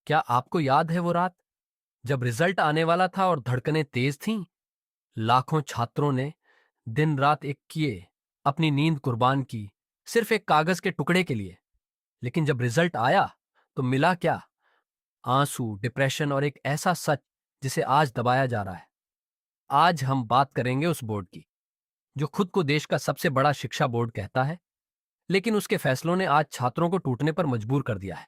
क्या आपको याद है वो रात जब रिजल्ट आने वाला था और धड़कनें तेज थीं? लाखों छात्रों ने दिन रात एक किए, अपनी नींद कुर्बान की, सिर्फ एक कागज के टुकड़े के लिए। लेकिन जब रिजल्ट आया तो मिला क्या? आंसू, डिप्रेशन और एक ऐसा सच जिसे आज दबाया जा रहा है। आज हम बात करेंगे उस बोर्ड की जो खुद को देश का सबसे बड़ा शिक्षा बोर्ड कहता है, लेकिन उसके फैसलों ने आज छात्रों को टूटने पर मजबूर कर दिया है।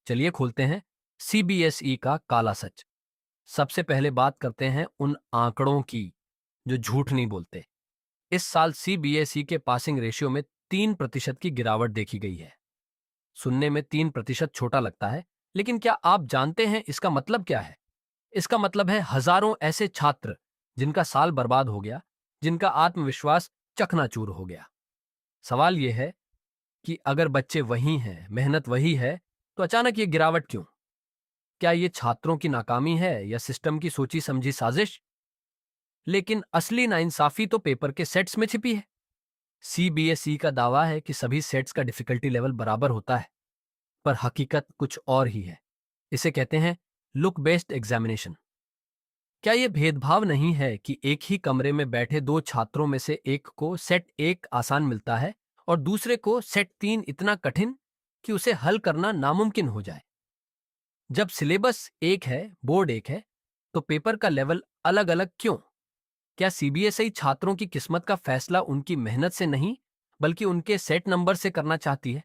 चलिए खोलते हैं सीबीएसई का काला सच। सबसे पहले बात करते हैं उन आंकड़ों की जो झूठ नहीं बोलते। इस साल सीबीएसई के पासिंग रेशियो में 3% की गिरावट देखी गई है। सुनने में 3% छोटा लगता है, लेकिन क्या आप जानते हैं इसका मतलब क्या है? इसका मतलब है हजारों ऐसे छात्र जिनका साल बर्बाद हो गया, जिनका आत्मविश्वास चकनाचूर हो गया। सवाल यह है कि अगर बच्चे वही हैं, मेहनत वही है, तो अचानक ये गिरावट क्यों? क्या ये छात्रों की नाकामी है या सिस्टम की सोची समझी साजिश? लेकिन असली नाइंसाफी तो पेपर के सेट्स में छिपी है। सीबीएसई का दावा है कि सभी सेट्स का डिफिकल्टी लेवल बराबर होता है, पर हकीकत कुछ और ही है। इसे कहते हैं लुक बेस्ड एग्जामिनेशन। क्या यह भेदभाव नहीं है कि एक ही कमरे में बैठे दो छात्रों में से एक को सेट 1 आसान मिलता है और दूसरे को सेट 3 इतना कठिन कि उसे हल करना नामुमकिन हो जाए? जब सिलेबस एक है, बोर्ड एक है, तो पेपर का लेवल अलग अलग क्यों? क्या सीबीएसई छात्रों की किस्मत का फैसला उनकी मेहनत से नहीं, बल्कि उनके सेट नंबर से करना चाहती है?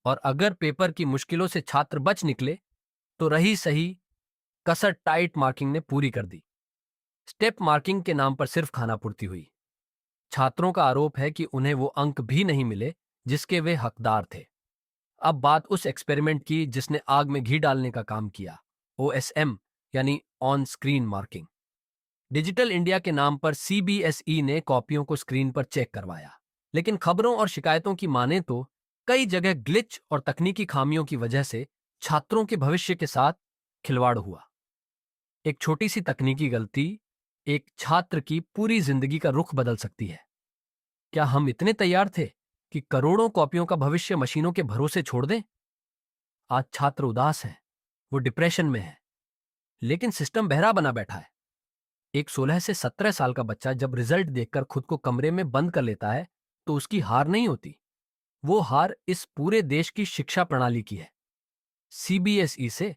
और अगर पेपर की मुश्किलों से छात्र बच निकले, तो रही सही कसर टाइट मार्किंग ने पूरी कर दी। स्टेप मार्किंग के नाम पर सिर्फ खानापूर्ति हुई। छात्रों का आरोप है कि उन्हें वो अंक भी नहीं मिले जिसके वे हकदार थे। अब बात उस एक्सपेरिमेंट की जिसने आग में घी डालने का काम किया, ओएसएम यानी on screen marking. Digital India के नाम पर सीबीएसई ने कॉपियों को स्क्रीन पर चेक करवाया, लेकिन खबरों और शिकायतों की माने तो कई जगह ग्लिच और तकनीकी खामियों की वजह से छात्रों के भविष्य के साथ खिलवाड़ हुआ। एक छोटी सी तकनीकी गलती एक छात्र की पूरी जिंदगी का रुख बदल सकती है। क्या हम इतने तैयार थे कि करोड़ों कॉपियों का भविष्य मशीनों के भरोसे छोड़ दें? आज छात्र उदास हैं, वो डिप्रेशन में है, लेकिन सिस्टम बहरा बना बैठा है। एक 16 से 17 साल का बच्चा जब रिजल्ट देखकर खुद को कमरे में बंद कर लेता है, तो उसकी हार नहीं होती। वो हार इस पूरे देश की शिक्षा प्रणाली की है, सीबीएसई से।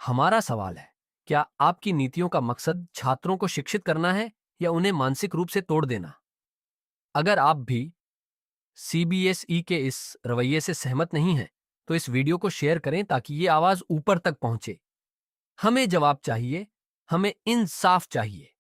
हमारा सवाल है, क्या आपकी नीतियों का मकसद छात्रों को शिक्षित करना है या उन्हें मानसिक रूप से तोड़ देना? अगर आप भी सीबीएसई के इस रवैये से सहमत नहीं हैं, तो इस वीडियो को शेयर करें ताकि ये आवाज ऊपर तक पहुंचे। हमें जवाब चाहिए, हमें इंसाफ चाहिए।